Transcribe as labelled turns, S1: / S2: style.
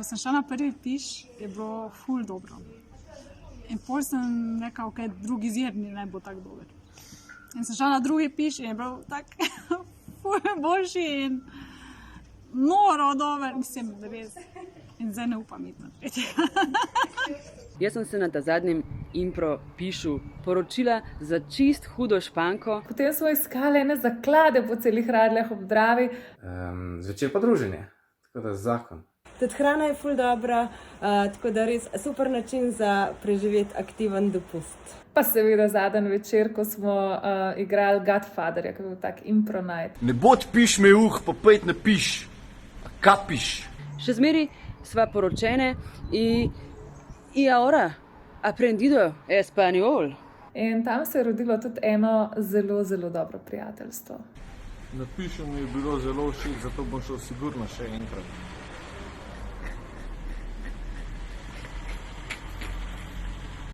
S1: Ko sem šla na prvi piš, je bilo ful dobro. In pol sem rekla, ok, drugi zirni ne bo tako dober. In sem šla na drugi piš in je bil tako ful boljši in noro dober, mislim, res. In zdaj ne upam iti na tretjega.
S2: Jaz sem se na ta zadnjem impro pišu poročila za čist hudo Španko.
S3: Potem smo iskali ene zaklade po celih Radljah ob Dravi.
S4: Zvečer pa druženje, tako da zakon.
S5: Tudi hrana je ful dobra, tako da res super način za preživeti aktiven dopust.
S3: Pa seveda zadnji večer, ko smo igrali Godfatherja, ki je bil tak impro night.
S6: Ne bod piš me pa pojď ne piš, kapiš.
S2: Še zmeri sva poročene in ahora aprendido español.
S3: In tam se je rodilo tudi eno zelo, zelo dobro prijateljstvo.
S6: Na pišu mi je bilo zelo všeč, zato bom šel sigurno še enkrat.